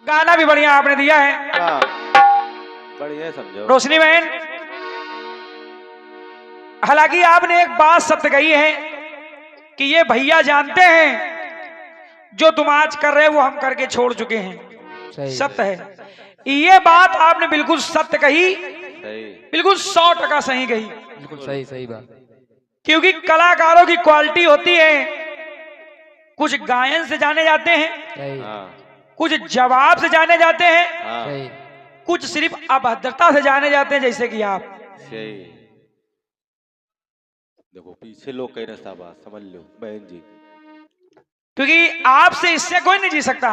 गाना भी बढ़िया आपने दिया है। हाँ, बढ़िया समझो। रोशनी बहन, हालांकि आपने एक बात सत्य कही है कि ये भैया जानते हैं जो तुम आज कर रहे हो वो हम करके छोड़ चुके हैं। सत्य है, ये बात आपने बिल्कुल सत्य कही, सही, बिल्कुल 100% सही कही। बिल्कुल सही सही बात। क्योंकि कलाकारों की क्वालिटी होती है, कुछ गायन से जाने जाते हैं, सही हाँ, कुछ जवाब से जाने जाते हैं, हाँ, सही कुछ सिर्फ अभद्रता से जाने जाते हैं, जैसे कि आप। सही। देखो पीछे लोग कह रहे साहब, समझ लो बहन जी। क्योंकि आपसे इससे कोई नहीं जी सकता,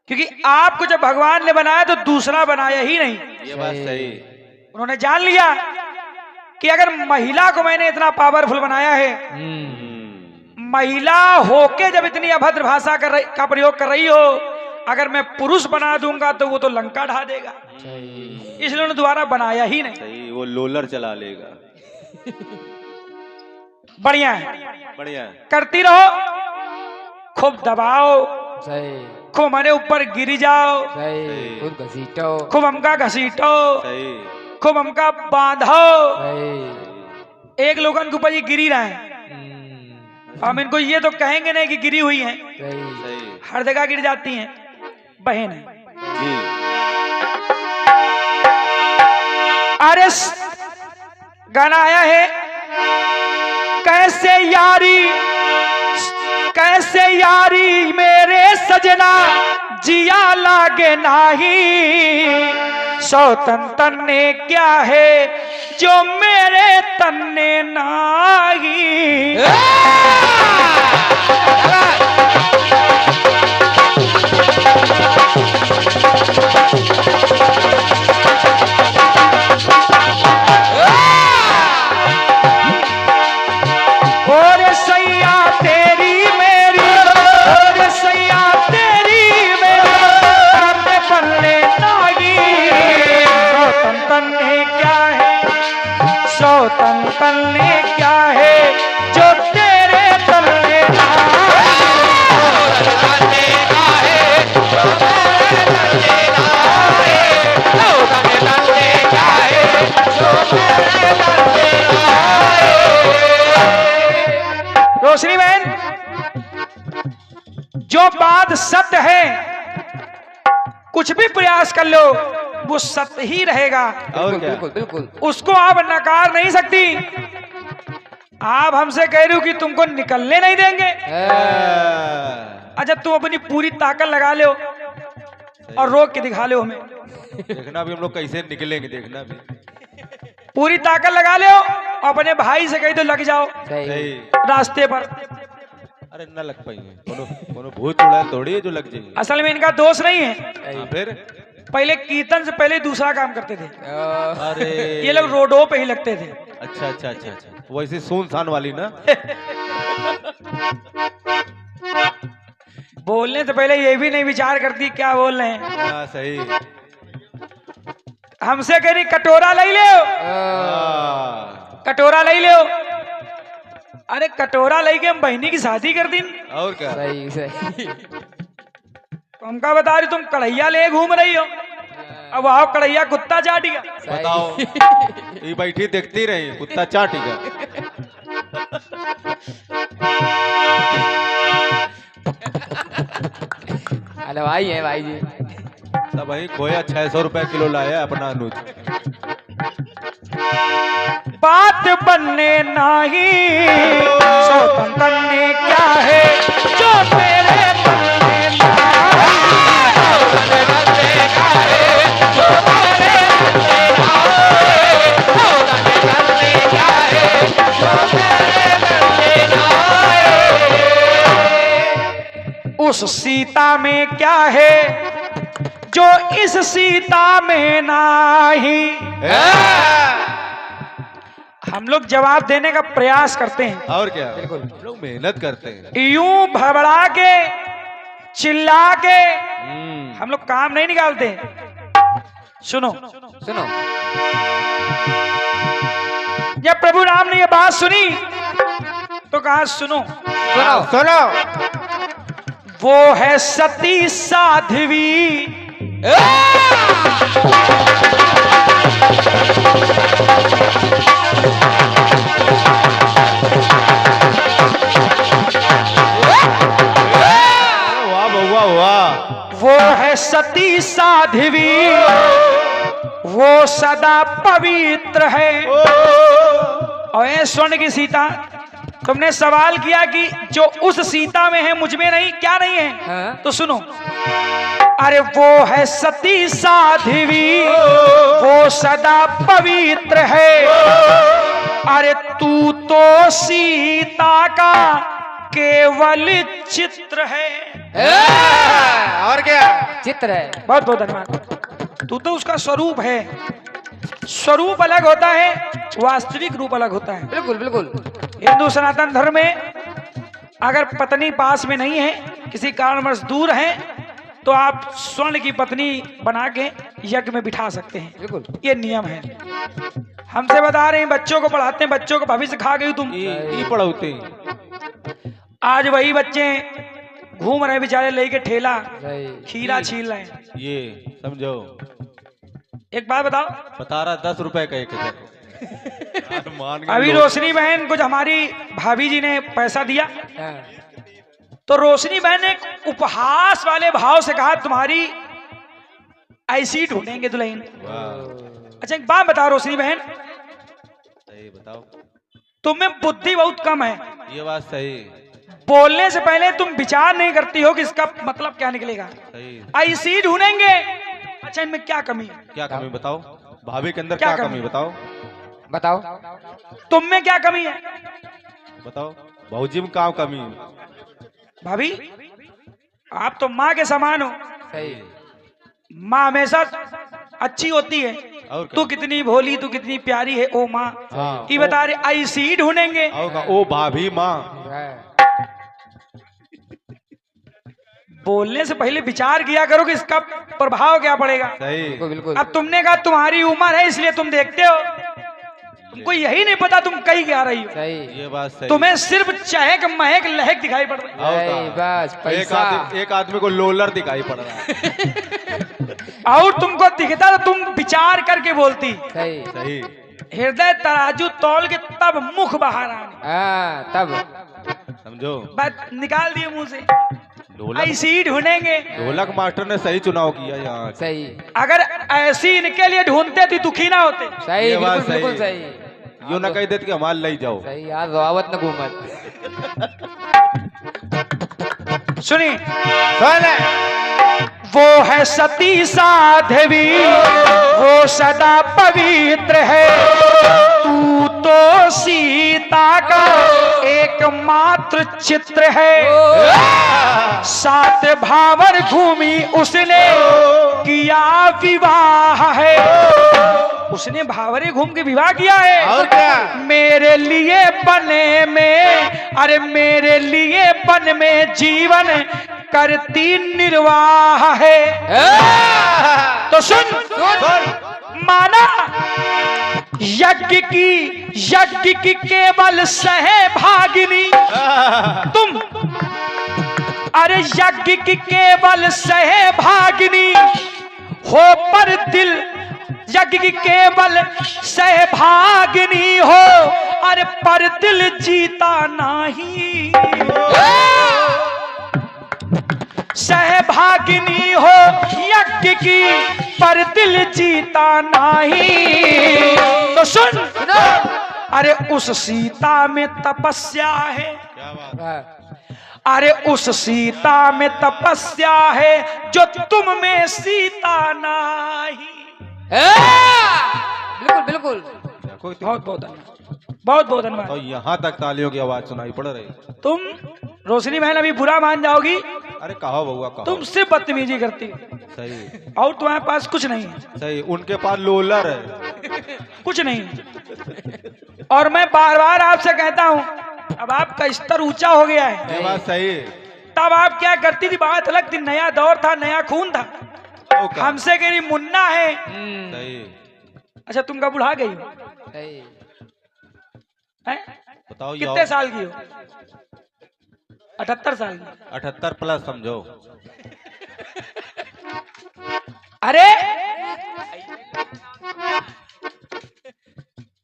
क्योंकि आपको जब भगवान ने बनाया तो दूसरा बनाया ही नहीं। ये बात सही। उन्होंने जान लिया कि अगर महिला को मैंने इतना पावरफुल बनाया है, महिला होके जब इतनी अभद्र भाषा का प्रयोग कर रही हो, अगर मैं पुरुष बना दूंगा तो वो तो लंका ढा देगा। इसलिए उन्होंने दोबारा बनाया ही नहीं। सही, वो लोलर चला लेगा। बढ़िया है, बढ़िया है। करती रहो, खूब दबाओ, सही खूब हमारे ऊपर गिरी जाओ, सही खुद घसीटो, खूब हमका घसीटो, सही, खूब हमका बांधो। सही एक लोगन के ऊपर ये गिरी रहे हैं, हम इनको ये तो कहेंगे नहीं कि गिरी हुई हैं, सही सही हर जगह गिर जाती हैं, बहन है। जी। अरे गाना आया है, कैसे यारी मेरे सजना जिया लागे नाही, सौतन तन्ने क्या है जो मेरे तन्ने नाही। और सैया तेरी मेरी, और सैया तेरी मेरी अपने पल्ले नागी, सौतन तन्ने क्या है, सौतन तन्ने क्या है जो तेरे तल्ले रोशनी बहन, जो बात सत्य है कुछ भी प्रयास कर लो वो सत्य ही रहेगा। और क्या? बिल्कुल बिल्कुल उसको आप नकार नहीं सकती। आप हमसे कह रहे हो कि तुमको निकलने नहीं देंगे, अच्छा तुम अपनी पूरी ताकत लगा लो और रोक के दिखा लो हमें, देखना भी हम लोग कैसे निकलेंगे, देखना भी। पूरी ताकत लगा लो और अपने भाई से कही तो लग जाओ सही। रास्ते पर। अरे न लग पाएंगे, कोनो भूत उड़ाल थोड़ी है जो लग जाएंगे। असल में इनका दोष नहीं है, हाँ, फिर पहले कीर्तन से पहले दूसरा काम करते थे, अरे ये लोग रोडों पे ही लगते थे। अच्छा अच्छा अच्छा अच्छा, वैसे सुनसान वाली ना। बोलने से पहले ये भी नहीं विचार करती क्या बोल रहे हैं। हाँ सही। हमसे कह रही कटोरा ले लो, कटोरा ले लो। अरे कटोरा लेके हम बहनी की शादी कर दी, और क्या? सही सही हमका बता रही तुम कढ़ैया ले घूम रही हो, अब आओ कढ़ैया कुत्ता चाटेगा। बताओ, ये बैठी देखती रही, कुत्ता चाटेगा। हलवाई है भाई जी। सब वही खोया 600 रुपए किलो लाया अपना अनुज। बात बनने नहीं, सौतन तन्ने क्या है जो तेरे तन्ने उस सीता में क्या है जो इस सीता में नहीं। हम लोग जवाब देने का प्रयास करते हैं, और क्या? बिल्कुल लोग मेहनत करते हैं। यूं भड़बड़ा के चिल्ला के हम लोग काम नहीं निकालते। सुनो सुनो जब प्रभु राम ने ये बात सुनी तो कहा सुनो सुनो सुनो, वो है सती साध्वी, वाह बउआ वाह। वो है सती साध्वी, वो सदा पवित्र है। और ये स्वर्ण की सीता, तुमने सवाल किया कि जो उस सीता में है मुझ में नहीं, क्या नहीं है? हाँ? तो सुनो, अरे वो है सती साध्वी, वो सदा पवित्र है। अरे तू तो सीता का केवल चित्र है। और क्या? चित्र है। बहुत बहुत धन्यवाद। तू तो उसका स्वरूप है। स्वरूप अलग होता है, वास्तविक रूप अलग होता है। बिल्कुल बिल्कुल। हिंदू सनातन धर्म में अगर पत्नी पास में नहीं है, किसी कारणवश दूर है, तो आप स्वर्ण की पत्नी बना के यज्ञ में बिठा सकते हैं। बिल्कुल ये नियम है। हमसे बता रहे हैं, बच्चों को पढ़ाते हैं, बच्चों को भविष्य खा गई तुम। ये पढ़ौते। आज वही बच्चे घूम रहे बेचारे लेके ठेला, सही। खीरा छील रहे हैं। ये समझो, एक बात बताओ, बता रहा 10 रुपए का एक है। मान के अभी लो। रोशनी बहन को जब हमारी भाभी जी ने पैसा दिया, हाँ। तो रोशनी बहन ने एक उपहास वाले भाव से कहा, तुम्हारी ऐसी ढूंढेंगे दुल्हन। वाह, अच्छा एक बात बताओ रोशनी बहन, सही बताओ। तुम्हें बुद्धि बहुत कम है। ये बात सही। बोलने से पहले तुम विचार नहीं करती हो कि इसका मतलब क्या निकलेगा। सही। ऐसी ढूंढेंगे। अच्छा इनमें क्या कमी है? क्या कमी बताओ? भाभी के अंदर क्या क्या कमी? कमी बताओ? बताओ। तुम में क्या कमी है? बताओ। भाऊजी में क्या कमी है? भाभी आप तो माँ के समान हो। सही। माँ हमेशा अच्छी होती है। और क्या? तू कितनी भोली, तू कितनी प्यारी है ओ माँ। हाँ, ये बता रहे ऐसी ढूंढेंगे। और क्या? ओ भाभी माँ। हाँ। बोलने से पहले विचार किया करो कि इसका प्रभाव क्या पड़ेगा। सही। बिल्कुल बिल्कुल। अब तुमने कहा तुम्हारी उम्र है इसलिए तुम देखते हो, तुमको यही नहीं पता तुम कहीं क्या रही हो। सही। ये बात सही। तुम्हें सिर्फ चहक महक लहक दिखाई पड़ रही है। और सही, क्या? बस पैसा। एक आदमी को लोलर दिखाई पड़ रहा है। और तुमको दिखता तो तुम विचार करके बोलती। सही। सही। हृदय तराजू तौल के तब मुख बाहर आने। हाँ तब। समझो, बात निकाल दिए मुंह से। ढोलक ऐसी ढूंढेंगे। ढोलक मास्टर ने सही चुनाव किया यहाँ। सही। अगर ऐसी इनके लिए ढूंढते तो दुखी ना होते। सही। ये बात बिल्कुल बिल्कुल सही। सही। यो ना कही देते कि हमारे ले जाओ। सही यार, रोआवत न घूमत। सुनी, वो है सती साध्वी, वो सदा पवित्र है। तू तो सीता का एकमात्र चित्र है। 7 भावर घूमी उसने किया विवाह है। उसने भावरे घूम के विवाह किया है। और क्या? मेरे लिए बने में, अरे मेरे लिए बन में जीवन करती निर्वाह है। तो सुन, माना यज्ञ की केवल सहभागिनी तुम, अरे यज्ञ की केवल सहभागिनी हो, पर दिल यज्ञ की केवल सहभागिनी हो, अरे पर दिल जीता नहीं। सहभागिनी हो यज्ञ की, पर दिल जीता नहीं। तो सुन, अरे उस सीता में तपस्या है। क्या बात? हाँ। अरे उस सीता में तपस्या है जो तुम में सीता नहीं। बिल्कुल बिल्कुल। बहुत बहुत धन्यवाद, बहुत बहुत धन्यवाद। तो यहाँ तक तालियों की आवाज सुनाई पड़ रही। तुम रोशनी बहन अभी बुरा मान जाओगी, अरे कहो बउआ कहो। तुम सिर्फ बदतमीजी करती हो सही। और तुम्हारे पास कुछ नहीं है। सही। उनके पास लोलर है। कुछ नहीं है। और मैं बार बार आपसे कहता हूँ, अब आपका स्तर ऊंचा हो गया है। ये बात सही। तब आप क्या करती थी, बात अलग थी, नया दौर था, नया खून था। तो क्या? हमसे कह रही मुन्ना है। सही। अच्छा तुम कब बुढ़ा गई हो? सही। हैं? बताओ कितने साल की हो? 78 साल की। 78 प्लस समझो। अरे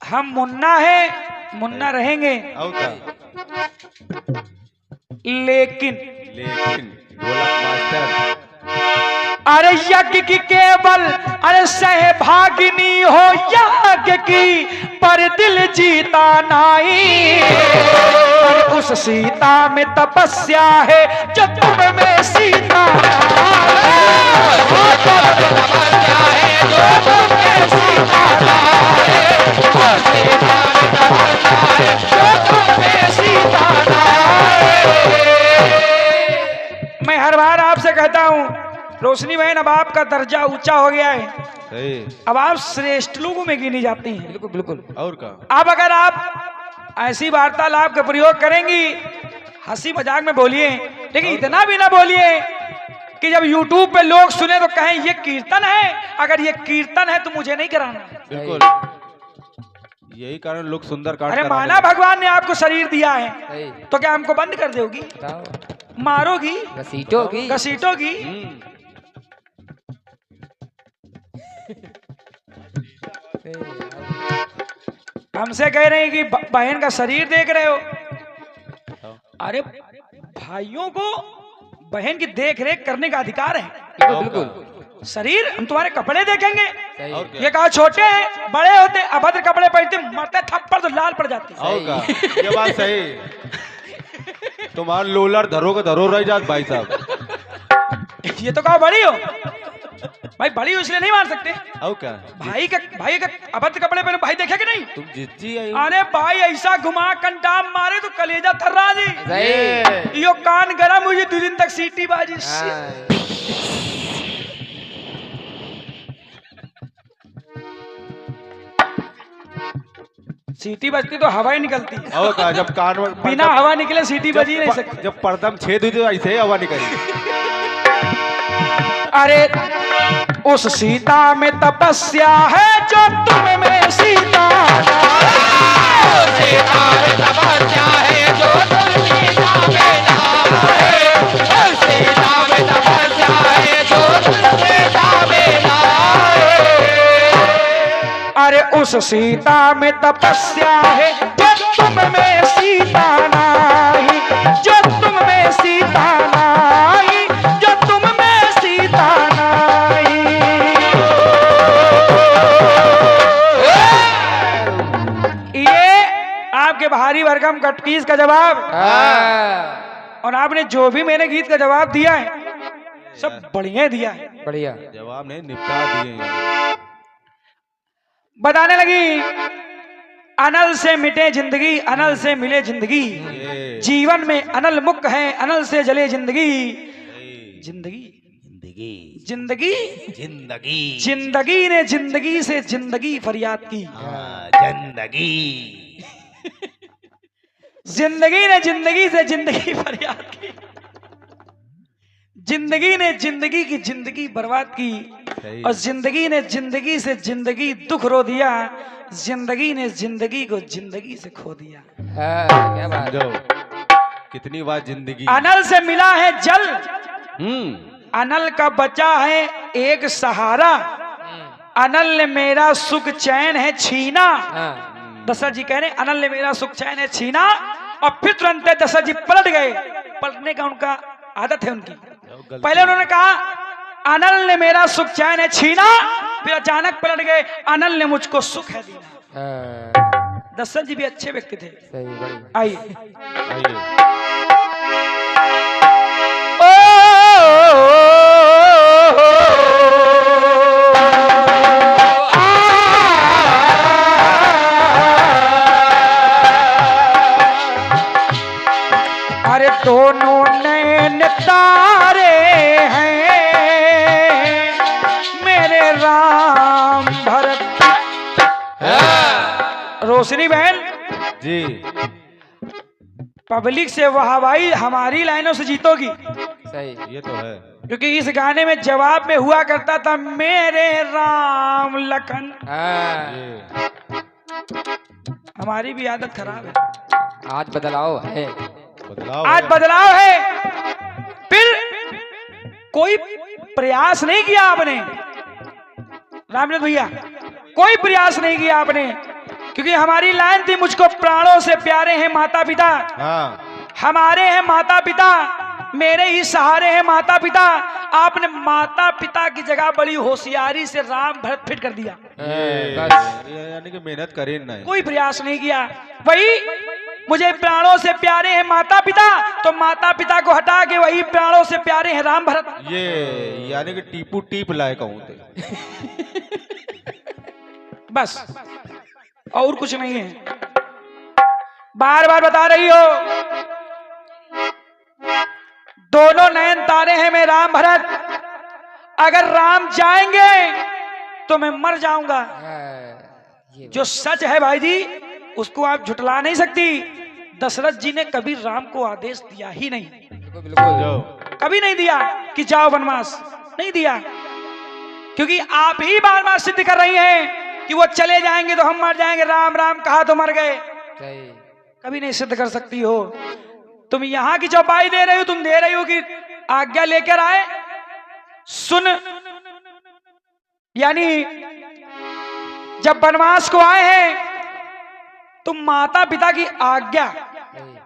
हम मुन्ना है, मुन्ना रहेंगे, और क्या? लेकिन ढोलक मास्टर। अरे यज्ञ की केवल अरे सहभागिनी हो यज्ञ की, पर दिल जीता नहीं। और उस सीता में तपस्या है जो तुम में सीता मैं हर बार आपसे कहता हूँ रोशनी बहन, अब आपका दर्जा ऊंचा हो गया है, सही। अब आप श्रेष्ठ लोगों में गिनी जाती हैं। बिल्कुल बिल्कुल। और का? अब अगर आप ऐसी वार्तालाप का प्रयोग करेंगी, हंसी मजाक में बोलिए, लेकिन इतना भी ना बोलिए कि जब YouTube पे लोग सुने तो कहें ये कीर्तन है। अगर ये कीर्तन है तो मुझे नहीं कराना। बिल्कुल, यही कारण लोग सुंदर कांड अरे कराने माना भगवान ने आपको शरीर दिया है सही। तो क्या हमको बंद कर दोगी, बताओ। मारोगी, घसीटोगी। घसीटोगी? हमसे कह रहे हैं कि बहन का शरीर देख रहे हो। अरे भाइयों को बहन की देख रेख करने का अधिकार है। बिल्कुल बिल्कुल। शरीर, हम तुम्हारे कपड़े देखेंगे, सही। और क्या? ये कहा छोटे हैं, बड़े होते, अभद्र कपड़े पहनते, मरते थप्पड़ तो लाल पड़ जाते। और का? ये बात सही। तुम्हारा लोलर धरो का धरो रह जात भाई साहब। ये तो कहा बड़ी हो भाई, बड़ी हो इसलिए नहीं मार सकते। और क्या? भाई का अभद्र कपड़े पहने भाई देखे कि नहीं? तुम जिज्जी आई। अरे भाई ऐसा घुमा कंटाम मारे तो कलेजा थर्रा जी। सही। यो कान गरम हुई 2 दिन तक सीटी बाजी। हाँ। सीटी बजती तो हवा ही निकलती है। और का? जब कान में बिना हवा निकले सीटी बज ही नहीं सकती। जब पर्दम छेद हुई तो ऐसे ही हवा निकली। अरे उस सीता में तपस्या है जो तुम में सीता। सीता में तपस्या है जो तुम सीता में नाम है। सीता में तपस्या है जो तुम सीता में नाम है। अरे उस सीता में तपस्या है जो तुम में सीता नाही, जो तुम में सीता नाही, जो तुम में सीता नाही। ये आपके भारी भरकम कटकीस का जवाब। और आपने जो भी मैंने गीत का जवाब दिया है सब बढ़िया दिया है। बढ़िया। जवाब नहीं, निपटा दिए। बताने लगी, अनल से मिटे जिंदगी, अनल से मिले जिंदगी, जीवन में अनल मुख है, अनल से जले जिंदगी। जिंदगी जिंदगी जिंदगी जिंदगी ने जिंदगी से जिंदगी फरियाद की। जिंदगी जिंदगी ने जिंदगी से जिंदगी फरियाद की। जिंदगी ने जिंदगी की जिंदगी बर्बाद की, और जिंदगी ने जिंदगी से जिंदगी दुख रो दिया। जिंदगी ने जिंदगी को जिंदगी से खो दिया। क्या बात है। कितनी बार जिंदगी। अनल से मिला है जल, अनल का बचा है एक सहारा। अनल ने मेरा सुख चैन है छीना। दशरथ जी कह रहे अनल ने मेरा सुख चैन है छीना। और फिर तुरंत दशरथ जी पलट गए। पलटने का उनका आदत है उनकी। पहले उन्होंने कहा अनल ने मेरा सुख चैन है छीना, फिर अचानक पलट गए अनल ने मुझको सुख है दिया। दशरथ जी भी अच्छे व्यक्ति थे। सही। बढ़िया। आइए। अरे दोनों नैन तारे हैं मेरे राम भरत। रोशनी बहन जी, पब्लिक से वाहवाही हमारी लाइनों से जीतोगी। सही। ये तो है। क्योंकि इस गाने में जवाब में हुआ करता था मेरे राम लखन। हमारी भी आदत खराब है। आज बदलाव है। बदलाव आज है। बदलाव है। फिर कोई प्रयास नहीं किया आपने रामनाथ भैया, कोई प्रयास नहीं किया आपने, क्योंकि हमारी लाइन थी मुझको प्राणों से प्यारे हैं माता पिता, हाँ हमारे हैं माता पिता, मेरे ही सहारे हैं माता पिता। आपने माता पिता की जगह बड़ी होशियारी से राम भरत फिट कर दिया। बस ये यानी कि मेहनत करे नहीं। कोई प्रयास नहीं किया। वही मुझे प्राणों से प्यारे हैं माता पिता, तो माता पिता को हटा के वही प्राणों से प्यारे हैं राम भरत। ये यानी कि टीपू टीप लाए कहूँ थे। बस और कुछ नहीं है। बार बार बता रही हो दोनों नयन तारे हैं मैं राम भरत, अगर राम जाएंगे तो मैं मर जाऊंगा। ये जो सच है भाई जी उसको आप झुटला नहीं सकती। दशरथ जी ने कभी राम को आदेश दिया ही नहीं, बिल्कुल जाओ। कभी नहीं दिया कि जाओ वनवास, नहीं दिया, क्योंकि आप ही बार बार सिद्ध कर रही हैं कि वो चले जाएंगे तो हम मर जाएंगे, राम राम कहा तो मर गए। सही। कभी नहीं सिद्ध कर सकती हो। तुम यहां की चौपाई दे रही हो, तुम दे रही हो कि आज्ञा लेकर आए, सुन, यानी जब वनवास को आए हैं तो माता पिता की आज्ञा सही।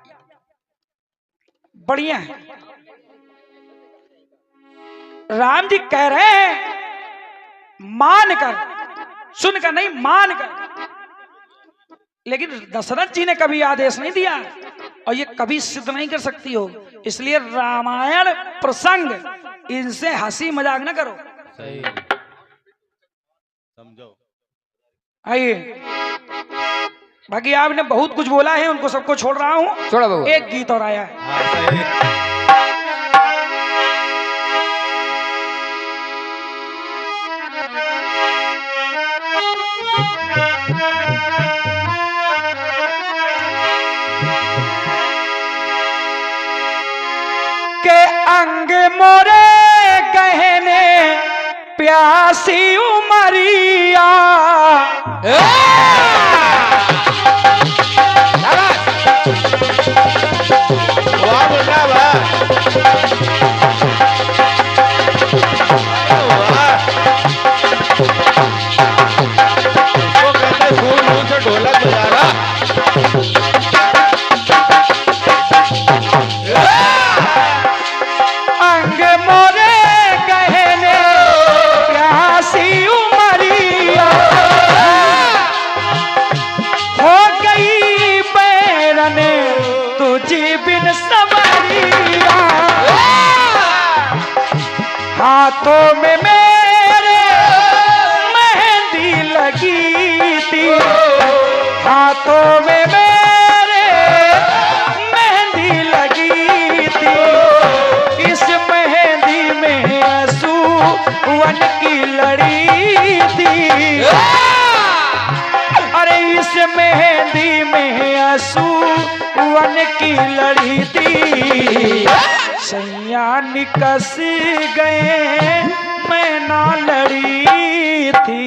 बढ़िया है। राम जी कह रहे हैं मानकर, सुनकर नहीं मानकर, लेकिन दशरथ जी ने कभी आदेश नहीं दिया और ये कभी सिद्ध नहीं कर सकती हो। इसलिए रामायण प्रसंग इनसे हंसी मजाक न करो। सही समझो। आइए, बाकी आपने बहुत कुछ बोला है, उनको सबको छोड़ रहा हूं। छोड़ा बाबू। एक गीत और आया है। हाँ सही। के अंग मोरे गहने प्यासी उमरिया, वाह बोला वाह। वाह। इसको कहते हैं दूर दूर से ढोलक बजाना। अंग मोरे गहने प्यासी उमरिया, हो गई बैरन तुझी बिन सवरिया, हाथों में मेरे मेहंदी लगी थी, हाथों में मेरे मेहंदी लगी थी, इस मेहंदी में असूवन की लड़ी थी, अरे इस मेहंदी में असूवन की लड़ी थी, सैया निकस गए मैं ना लड़ी थी,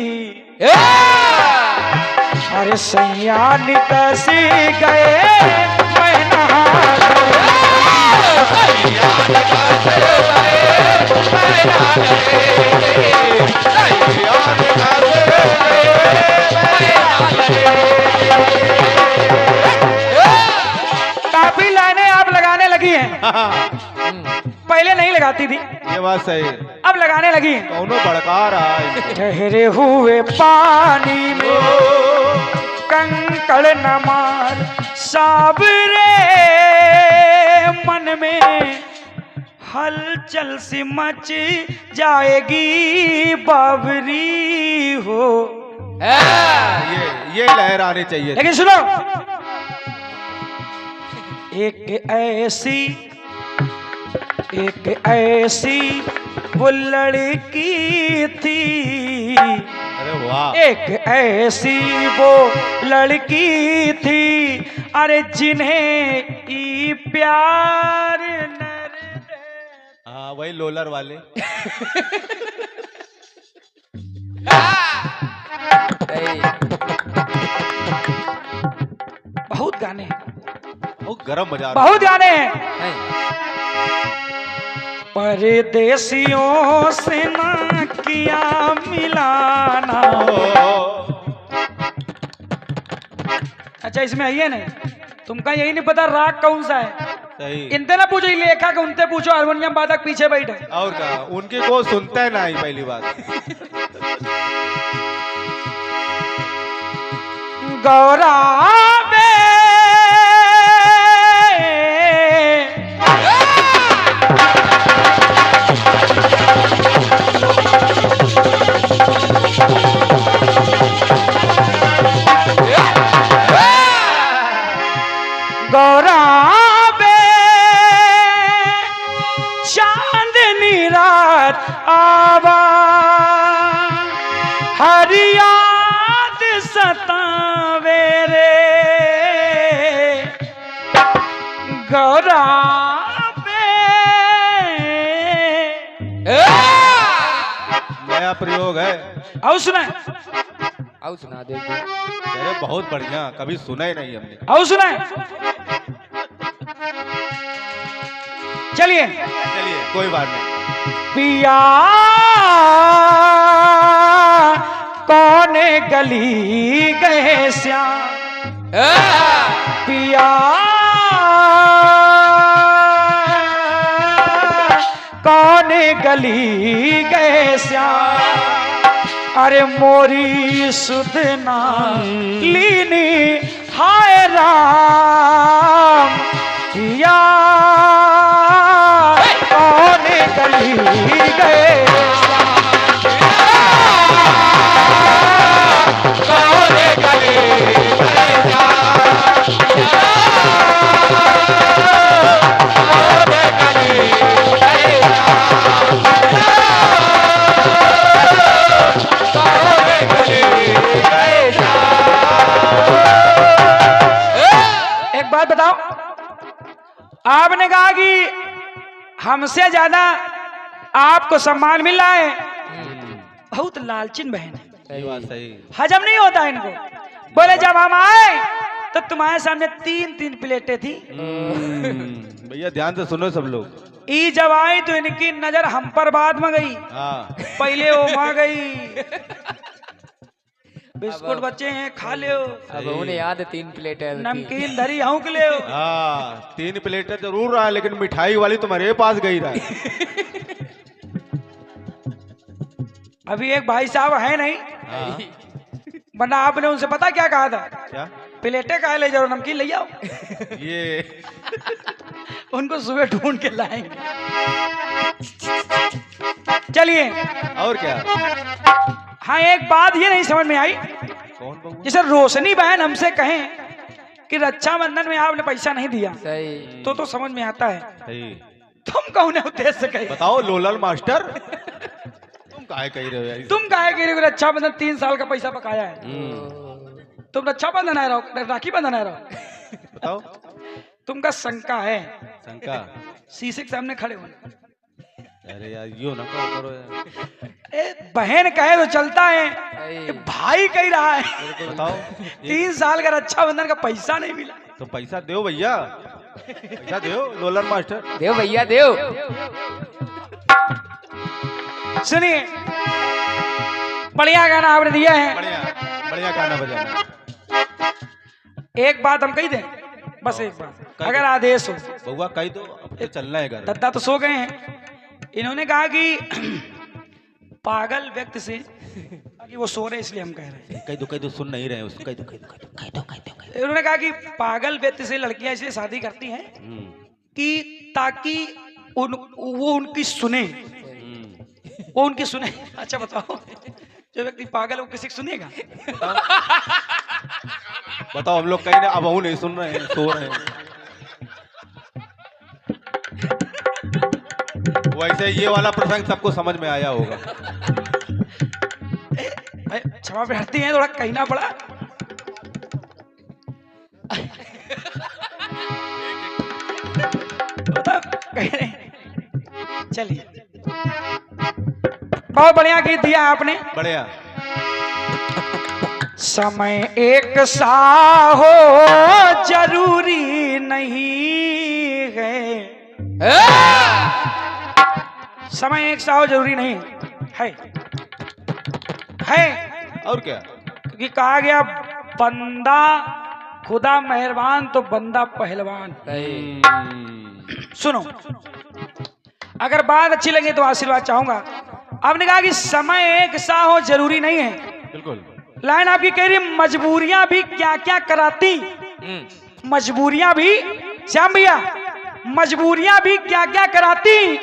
अरे सैया निकस गए मैं ना काफी लाइनें आप लगाने लगी हैं, पहले नहीं लगाती थी, ये बात सही है। अब लगाने लगी हैं। कौनो भड़का रहा है। ठहरे हुए पानी में कंकड़ न मार साबरे, मन में हलचल सी मच जाएगी बावरी हो। ये लहर आनी चाहिए। लेकिन सुनो, एक ऐसी वो लड़की थी, अरे वाह। एक ऐसी वो लड़की थी, अरे जिन्हें ई प्यार नर दे। हाँ वही लोलर वाले। सही। बहुत गाने हैं। वो गरम बाजार बहुत गाने हैं। नहीं, परदेसियों से ना किया मिलाना। अच्छा इसमें आइए नहीं, तुमका यही नहीं पता राग कौन सा है। सही। इनते ना पूछो, लेखक उनते पूछो, हारमोनियम वादक पीछे बैठे। और क्या, उनके को सुनता है ना ही पहली बात। गौरा बे गौरा बे चांदनी रात आवा हरियाद सतावे रे गौरा बे। नया प्रयोग है। आओ सुना, आओ सुना दे। अरे बहुत बढ़िया, कभी सुना ही नहीं हमने। आओ सुना। चलिए चलिए कोई बात नहीं। पिया कौन गली गए श्याम, पिया कौन गली गए श्याम। अरे मोरी सुधना लीनी हाय राम, पिया कौन गली गए कौन गली बात बताओ, आपने कहा कि हमसे ज्यादा आपको सम्मान मिल रहा है। बहुत लालचिन बहन है, सही बात, सही। हजम नहीं होता इनको। बोले जब हम आए तो तुम्हारे सामने 3-3 प्लेटें थी। भैया ध्यान से सुनो सब लोग। ई जब आई तो इनकी नजर हम पर बाद में गई, हाँ। पहले वो मां गई। बिस्कुट बच्चे हैं खा ले, अब उन्हें याद है 3 प्लेट है। नमकीन धरी हूँ के ले। हाँ 3 प्लेटर जरूर रहा है, लेकिन मिठाई वाली तुम्हारे पास गई रहा है। अभी एक भाई साहब है नहीं, हाँ। वरना आपने उनसे पता क्या कहा था? क्या? प्लेटें काहे ले जाओ, नमकीन ले जाओ। ये उनको सुबह ढूंढ के लाएंगे। चलिए और क्या? हाँ एक बात ये नहीं समझ में आई, कौन बहू? जैसे रोशनी बहन हमसे कहें कि रक्षाबंधन में आपने पैसा नहीं दिया, सही। तो समझ में आता है। सही। तुम कौन है उद्देश्य कहे? बताओ लोलाल मास्टर, तुम काहे कह रहे हो यार? तुम काहे कह रहे हो? रक्षाबंधन 3 साल का पैसा पकाया है। तुम रक्षाबंधन आए रहो, राखी बंधन आए रहो। बताओ। तुमका शंका है, शंका? शीशे के सामने खड़े हो। अरे यार यो ना करो यार। ए, बहन कहे तो चलता है, सही। भाई कह रहा है। बताओ। 3 साल का रक्षाबंधन का पैसा नहीं मिला। तो पैसा दो भैया, पैसा दो लोलाल मास्टर। देव भैया देव। सुनिए बढ़िया गाना आपने दिया है, बढ़िया बढ़िया गाना बजाना। एक बात हम कही दें, बस एक बात, अगर आदेश हो। बउआ कही दो, अब तो चलना है घर। दद्दा तो सो गए हैं। इन्होंने कहा कि पागल व्यक्ति से, कि वो सो रहे इसलिए हम कह रहे हैं। कही दो सुन नहीं रहे उसको। कही दो। इन्होंने कहा कि पागल व्यक्ति से लड़कियां इसलिए शादी करती हैं कि ताकि वो उनकी सुने, वो उनकी सुने। अच्छा बताओ, जो व्यक्ति पागल है वो किसी की सुनेगा? बताओ, हम लोग कहीं अब वो नहीं सुन रहे हैं, सो रहे हैं। वैसे ये वाला प्रसंग सबको समझ में आया होगा। क्षमा प्रार्थी हैं, थोड़ा कहना पड़ा। चलिए बहुत बढ़िया गीत दिया आपने। बढ़िया। समय एक सा हो जरूरी नहीं है। समय एक सा हो जरूरी नहीं है और क्या? क्योंकि कहा गया बंदा खुदा मेहरबान तो बंदा पहलवान। सुनो, अगर बात अच्छी लगे तो आशीर्वाद चाहूंगा। आपने कहा कि समय एक सा हो जरूरी नहीं है। बिल्कुल। लाइन आपकी कह रही मजबूरियां भी क्या क्या कराती। मजबूरियां भी, श्याम भैया, मजबूरियां भी क्या क्या कराती।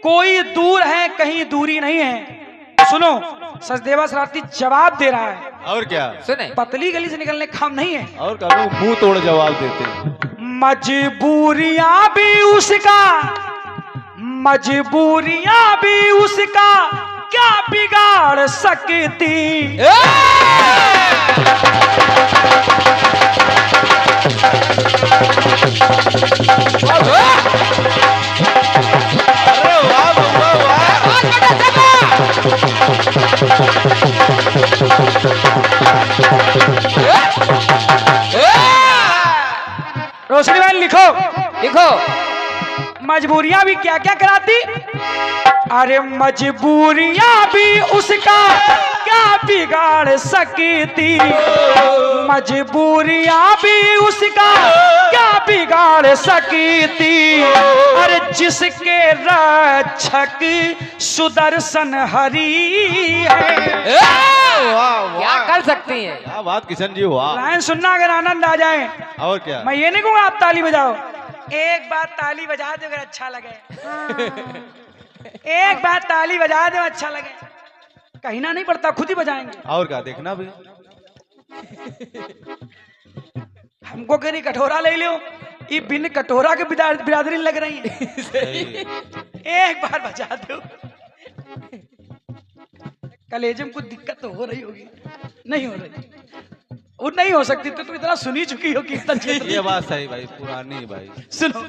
कोई दूर है कहीं दूरी नहीं है। सुनो, सचदेवा शरारती जवाब दे रहा है। और क्या? सुने, पतली गली से निकलने काम नहीं है। और क्या? लोग मुंह तोड़ जवाब देते हैं। मजबूरियां भी उसका, मजबूरियां भी उसका क्या बिगाड़ सकती। अरे वाह वाह वाह। रोशनी बहन लिखो, लिखो। मजबूरियां भी क्या क्या कराती। अरे मजबूरियां भी उसका क्या बिगाड़ सकती। मजबूरियां भी उसका क्या बिगाड़ सकती। अरे जिसके रक्षक सुदर्शन हरि है। क्या कर सकती हैं? क्या बात किशन जी, वाह। लाइन सुनना अगर आनंद आ जाए। और क्या? मैं ये नहीं कहूँगा आप ताली बजाओ, एक बार ताली बजा दो अगर अच्छा लगे। एक बार ताली बजा दो अच्छा लगे, कहना नहीं पड़ता, खुद ही बजाएंगे। और क्या? देखना भी। हमको कहीं कटोरा ले लो, ये बिन कटोरा के बिरादरी लग रही है। एक बार बजा दो। कलेजम कुछ दिक्कत तो हो रही होगी, नहीं हो रही, वो नहीं हो सकती तो तुम इतना सुनी चुकी हो कीर्तन क्षेत्र। ये बात सही भाई, पुरानी भाई। सुनो,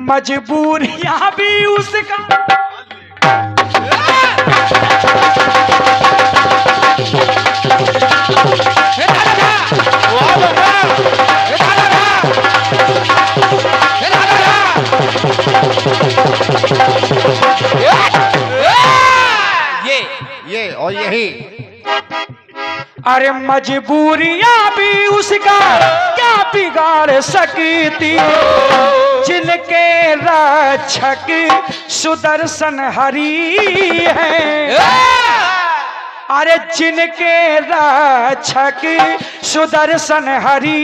मजबूरियां भी उसका, ये और यही। अरे मजबूरियां भी उसका क्या बिगाड़ सकती। जिनके रक्षक सुदर्शन हरि है। अरे जिनके रक्षक सुदर्शन हरि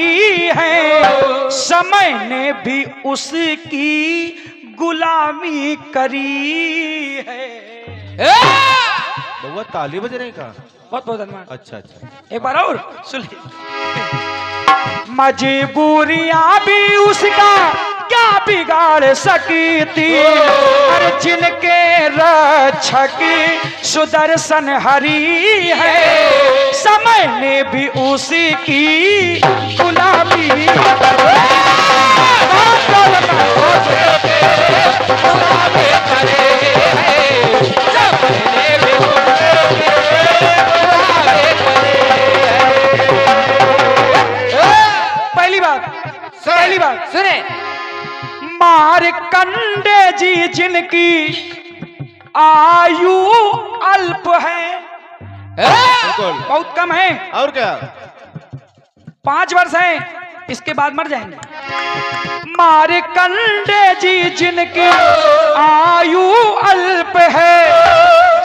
है। समय ने भी उसकी गुलामी करी है। वो ताली बज रही का? बहुत बहुत धन्यवाद। अच्छा अच्छा। एक बार और सुन ली। मजबूरियां भी उसका क्या बिगाड़ सकती। अरे जिनके रक्षक सुदर्शन हरि है। समय ने भी उसकी गुलामी पहली बात सुने, मार कंडे जी जिनकी आयु अल्प है। बहुत कम है। और क्या? 5 वर्ष है, इसके बाद मर जाएंगे। मार कंडे जी जिनकी आयु अल्प है।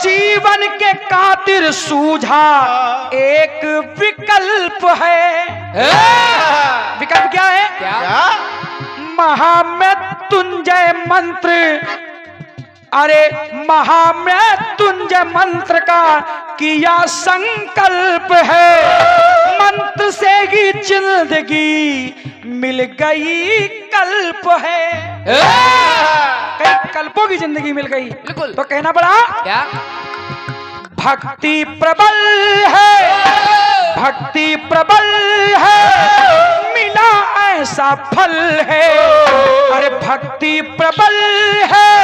जीवन के खातिर सूझा एक विकल्प है। विकल्प क्या है? क्या? महामृत्युंजय मंत्र। अरे महामृत्युंजय मंत्र का किया संकल्प है। मंत्र से ही जिंदगी मिल गई कल्प है। कई कल्पों की जिंदगी मिल गई। बिल्कुल। तो कहना पड़ा क्या? भक्ति प्रबल है, भक्ति प्रबल है, मिला ऐसा फल है। अरे भक्ति प्रबल है,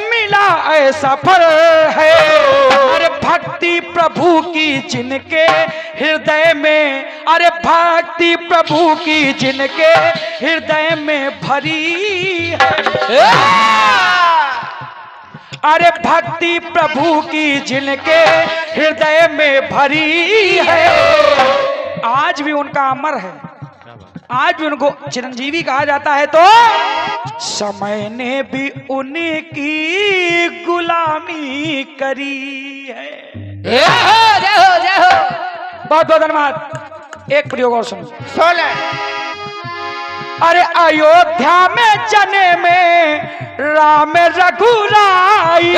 मिला है सफर है। अरे भक्ति प्रभु की जिनके हृदय में, अरे भक्ति प्रभु की जिनके हृदय में भरी है। अरे भक्ति प्रभु की जिनके हृदय में भरी है, आज भी उनका अमर है, आज भी उनको चिरंजीवी कहा जाता है। तो समय ने भी उनकी गुलामी करी है। जय हो जय हो जय हो। बहुत बहुत धन्यवाद। एक प्रयोग और सुनो। सोले अरे अयोध्या में जने में राम रघुराई,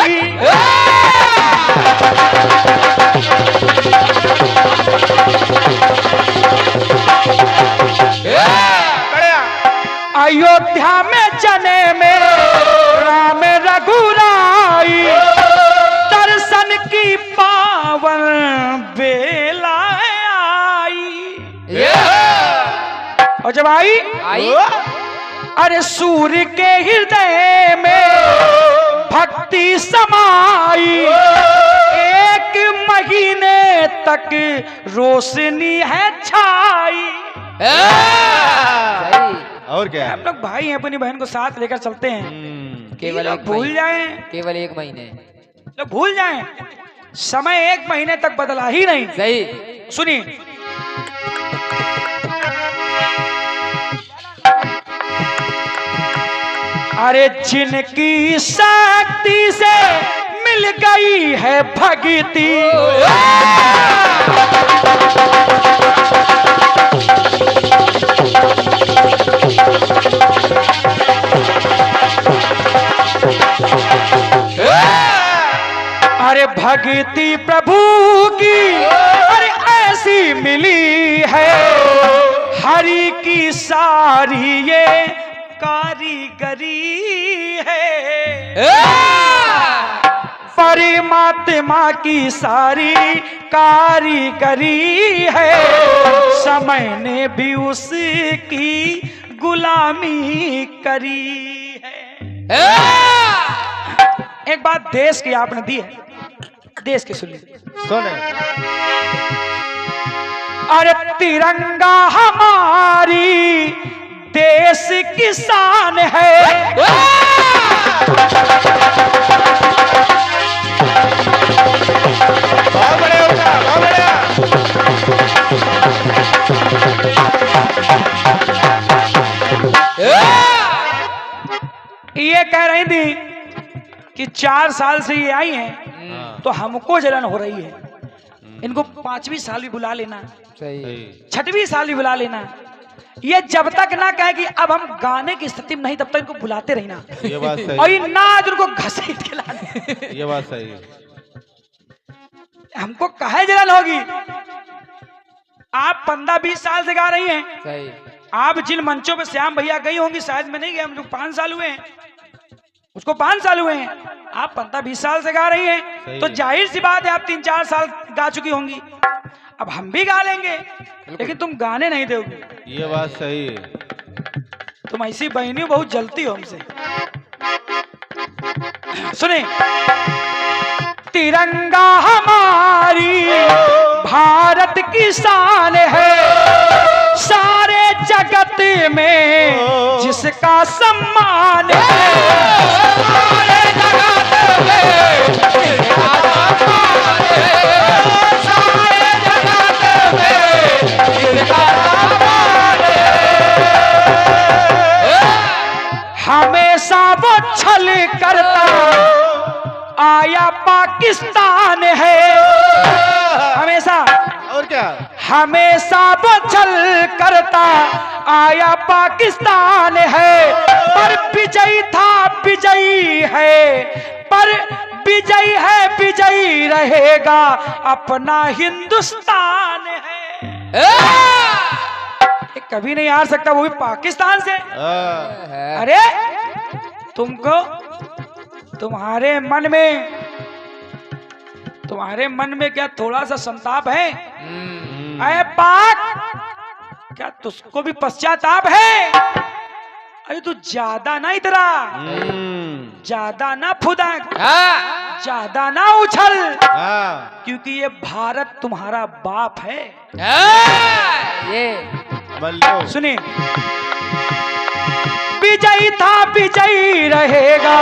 अयोध्या में जने में राम रघुराई, दर्शन की पावन बेला आई। और जब आई अरे सूर्य के हृदय में भक्ति समाई, एक महीने तक रोशनी है छाई। और क्या हम लोग भाई हैं, अपनी बहन को साथ लेकर चलते हैं। केवल एक भूल जाएं, केवल एक महीने लोग भूल जाएं, समय एक महीने तक बदला ही नहीं। सही। सुनिए, अरे जिनकी शक्ति से मिल गई है भक्ति, अरे भक्ति प्रभु की अरे ऐसी मिली है, हरि की सारी ये कारीगरी है। परमात्मा की सारी कारीगरी है, समय ने भी उसकी गुलामी करी है। एक बात देश की आपने दी है, देश की सुनिए। सोने अरे तिरंगा हमारी देश की शान है, बहुत बढ़िया उठा, बहुत बढ़िया। ये कह रही थी कि 4 साल से ये आई हैं तो हमको जलन हो रही है, इनको 5वीं साल भी बुला लेना, सही। 6वीं साल भी बुला लेना। ये जब तक ना कहे कि अब हम गाने की स्थिति में नहीं, तब तक इनको बुलाते रहना। ये बात सही। और ये नाच उनको घसीट के लाने। ये बात सही है। हमको काहे जलन होगी? आप 15-20 साल से गा रही हैं, सही। आप जिन मंचों पे श्याम भैया गई होंगी, शायद मैं नहीं गया, हम लोग 5 साल हुए हैं, उसको 5 साल हुए हैं, आप 15-20 साल से गा रही हैं, तो जाहिर सी बात है आप 3-4 साल गा चुकी होंगी। अब हम भी गा लेंगे, लेकिन तुम गाने नहीं दोगे। ये बात सही है। तुम ऐसी बहनी बहुत जलती हो हमसे। सुने, तिरंगा हमारी भारत की शान है, सारे जगत में जिसका सम्मान है, सारे जगत में जिसका सम्मान है, सारे जगत में जिसका सम्मान है। हमेशा वो छल करता आया पाकिस्तान है, हमेशा। और क्या? हमेशा वो छल करता आया पाकिस्तान है, पर विजयी था विजयी है, पर विजयी है विजयी रहेगा अपना हिंदुस्तान है। ये कभी नहीं हार सकता, वो भी पाकिस्तान से। अरे तुमको तुम्हारे मन में क्या थोड़ा सा संताप है? अरे पाक, क्या तुझको भी पश्चाताप है? अरे तू ज्यादा ना इतरा। ज्यादा ना फुदक, हाँ ज्यादा ना उछल, हाँ क्योंकि ये भारत तुम्हारा बाप है। ये मल्लो सुनिए, विजयी था विजयी रहेगा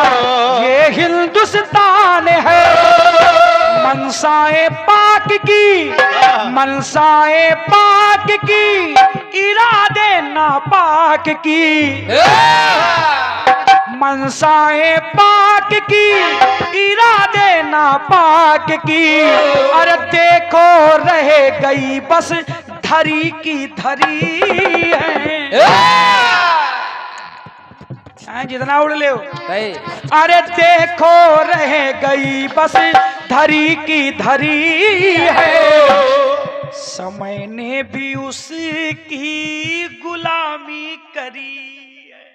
ये हिंदुस्तान है। मनसाए पाक की, मनसाए पाक की, इरादे नापाक की। मनसाए पाक की, इरादे नापाक की। अरे देखो रह गई बस धरी की धरी है। जितना उड़ ले सही। अरे देखो रह गई बस धरी की धरी है। समय ने भी उसकी गुलामी करी है।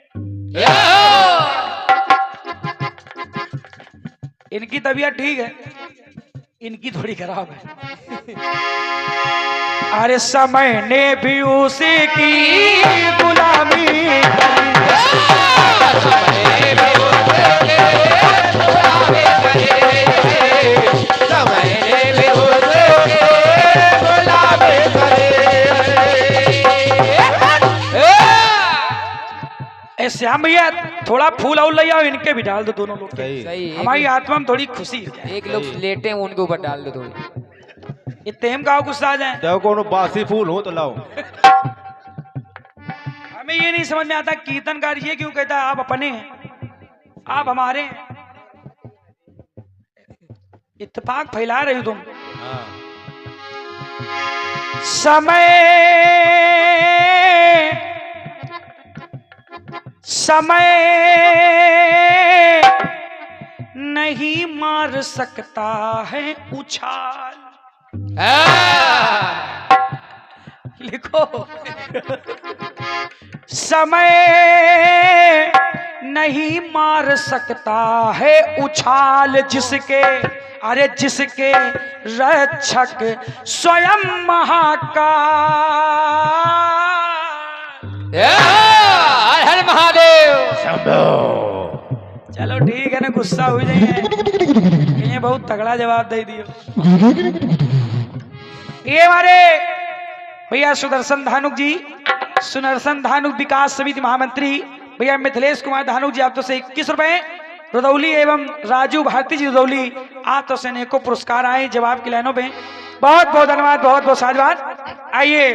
इनकी तबीयत ठीक है, इनकी थोड़ी खराब है। अरे समय ने भी उसकी गुलामी श्याम भैया थोड़ा फूल और ले आओ, इनके भी डाल दो दोनों लोग के। सही सही। हमारी आत्मा में थोड़ी खुशी हो जाए। एक लोग लेटे हैं उनके ऊपर डाल दो थोड़ी। ये तेम का गुस्सा आ जाए। देखो कोनो बासी फूल हो तो लाओ। हमें ये नहीं समझ में आता कीर्तनकार ये क्यों कहता है आप अपने हैं, आप हमारे हैं। इत्तेफाक फैला रही हो तुम। हाँ समय समय नहीं मार सकता है उछाल। लिखो, समय नहीं मार सकता है उछाल जिसके, अरे जिसके रक्षक स्वयं महाकाल। हर महादेव। चलो ठीक है ना, गुस्सा हो जाइए, ये बहुत तगड़ा जवाब दे दियो। ये हमारे भैया सुदर्शन धानुक जी, सुदर्शन धानुक विकास समिति महामंत्री भैया मिथिलेश कुमार धानुक जी, आप तो से 21 रुपए। रुदौली एवं राजू भारती जी रुदौली, आप तो से अनेकों पुरस्कार आए जवाब की लाइनों पे। बहुत बहुत धन्यवाद, बहुत बहुत साधुवाद। आइए